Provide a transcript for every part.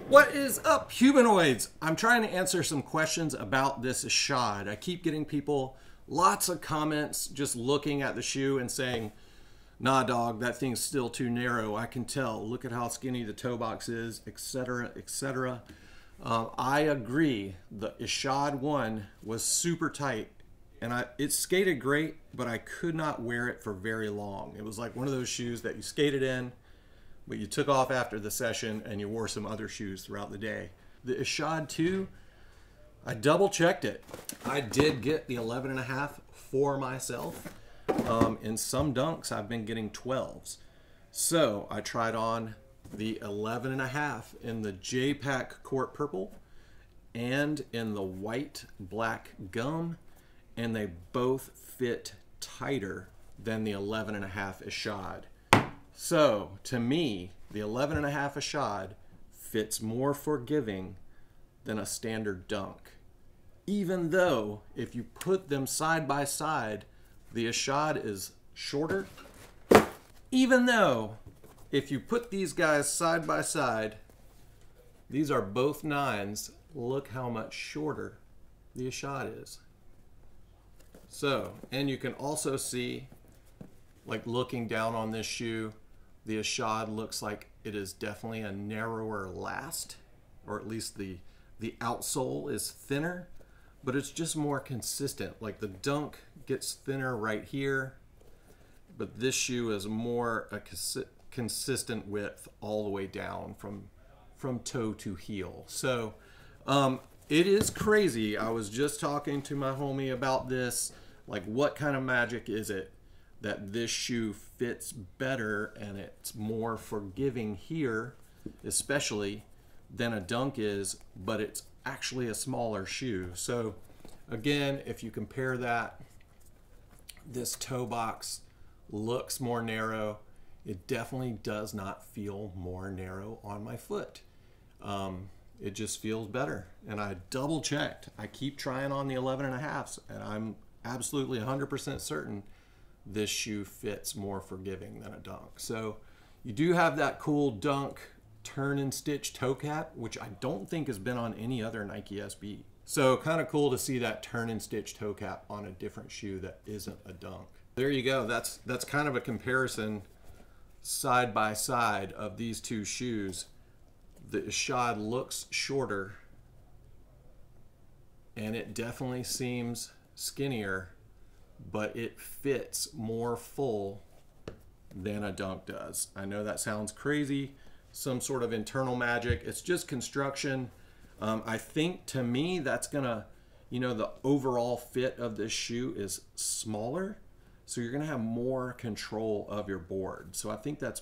What is up, humanoids? I'm trying to answer some questions about this Ishod. I keep getting people lots of comments just looking at the shoe and saying, nah dog, that thing's still too narrow. I can tell. Look at how skinny the toe box is, etc., etc. I agree. The Ishod 1 was super tight and it skated great, but I could not wear it for very long. It was like one of those shoes that you skated in, but you took off after the session and you wore some other shoes throughout the day. The Ishod 2, I double checked it. I did get the 11.5 for myself. In some dunks, I've been getting 12s. So I tried on the 11.5 in the J-Pack Court Purple and in the white black gum, and they both fit tighter than the 11.5 Ishod. So, to me, the 11.5 Ishod fits more forgiving than a standard dunk. Even though, if you put them side by side, the Ishod is shorter. Even though, if you put these guys side by side, these are both 9s, look how much shorter the Ishod is. So, and you can also see, like looking down on this shoe, the Ishod looks like it is definitely a narrower last, or at least the outsole is thinner, but it's just more consistent. Like the dunk gets thinner right here, but this shoe is more a consistent width all the way down from toe to heel. So it is crazy. I was just talking to my homie about this, like what kind of magic is it that this shoe fits better and it's more forgiving here, especially, than a dunk is, but it's actually a smaller shoe. So again, if you compare that, this toe box looks more narrow. It definitely does not feel more narrow on my foot. It just feels better. And I double checked. I keep trying on the 11.5s and I'm absolutely 100% certain this shoe fits more forgiving than a dunk. So you do have that cool dunk turn and stitch toe cap, which I don't think has been on any other Nike SB. So kind of cool to see that turn and stitch toe cap on a different shoe that isn't a dunk. There you go. That's kind of a comparison side by side of these two shoes. The Ishod looks shorter and it definitely seems skinnier, but it fits more full than a dunk does. I know that sounds crazy, some sort of internal magic. It's just construction. I think to me that's gonna, the overall fit of this shoe is smaller, so you're gonna have more control of your board. So I think that's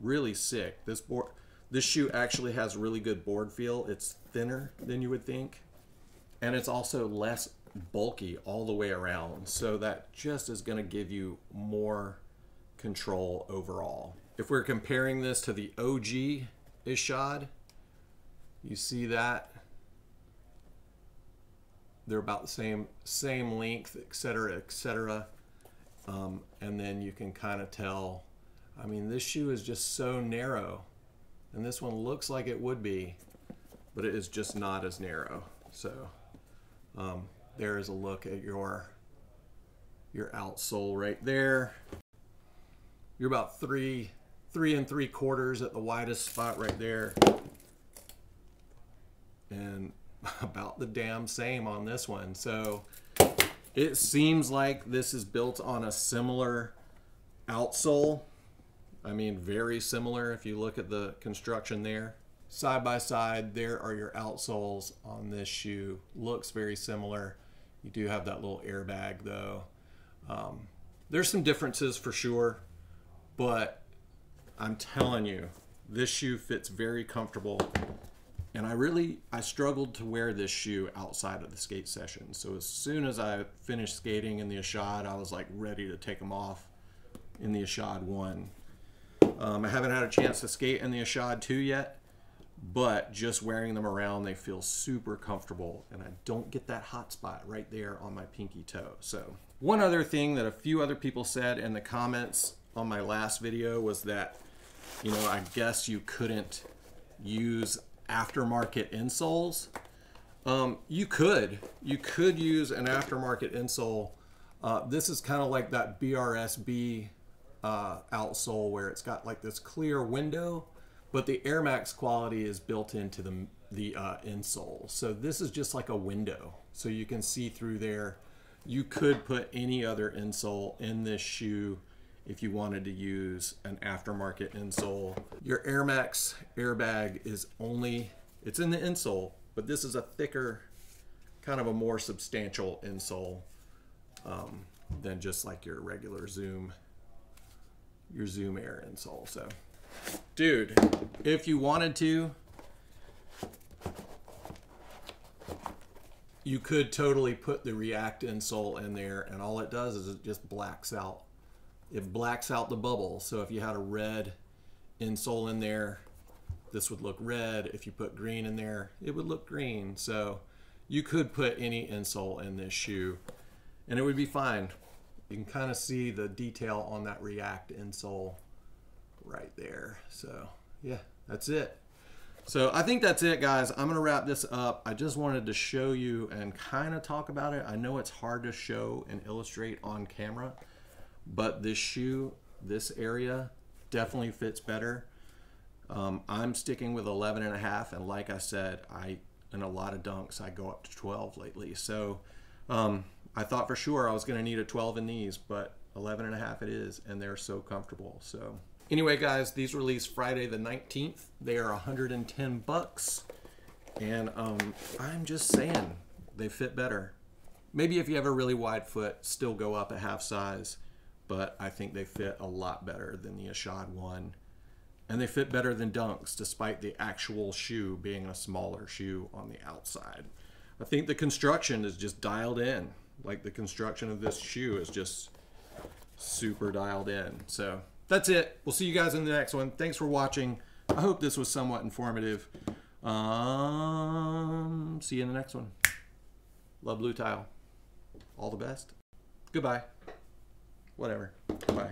really sick. This shoe actually has really good board feel. It's thinner than you would think, and it's also less bulky all the way around, so that just is going to give you more control overall. If we're comparing this to the OG Ishod, you see that they're about the same length, etc., etc. And then you can kind of tell, I mean, this shoe is just so narrow, and this one looks like it would be, but it is just not as narrow. So there is a look at your outsole right there. You're about 3 3/3 at the widest spot right there, and about the damn same on this one. So it seems like this is built on a similar outsole. I mean, very similar if you look at the construction there. Side by side, there are your outsoles on this shoe. Looks very similar. You do have that little airbag though. There's some differences for sure, but I'm telling you, this shoe fits very comfortable. And I struggled to wear this shoe outside of the skate session. So as soon as I finished skating in the Ishod, I was like ready to take them off in the Ishod 1. I haven't had a chance to skate in the Ishod 2 yet, but just wearing them around, they feel super comfortable, and I don't get that hot spot right there on my pinky toe. So one other thing that a few other people said in the comments on my last video was that, I guess you couldn't use aftermarket insoles. You could use an aftermarket insole. This is kind of like that BRSB outsole where it's got like this clear window, but the Air Max quality is built into the insole. So this is just like a window, so you can see through there. You could put any other insole in this shoe if you wanted to use an aftermarket insole. Your Air Max airbag is it's in the insole, but this is a thicker, kind of a more substantial insole than just like your regular Zoom Air insole. So, dude, if you wanted to, you could totally put the React insole in there, and all it does is it just blacks out. It blacks out the bubble. So if you had a red insole in there, this would look red. If you put green in there, it would look green. So you could put any insole in this shoe and it would be fine. You can kind of see the detail on that React insole right there. So yeah, that's it. So I think that's it, guys. I'm gonna wrap this up. I just wanted to show you and kind of talk about it. I know it's hard to show and illustrate on camera, but this shoe, this area definitely fits better. I'm sticking with 11.5, and like I said, in a lot of dunks I go up to 12 lately. So I thought for sure I was going to need a 12 in these, but 11.5 it is, and they're so comfortable. So anyway, guys, these released Friday the 19th. They are 110 bucks, and I'm just saying they fit better. Maybe if you have a really wide foot, still go up a half size, but I think they fit a lot better than the Ishod one. And they fit better than Dunks, despite the actual shoe being a smaller shoe on the outside. I think the construction is just dialed in. Like, the construction of this shoe is just super dialed in. So that's it. We'll see you guys in the next one. Thanks for watching. I hope this was somewhat informative. See you in the next one. Love Blue Tile. All the best. Goodbye. Whatever. Bye.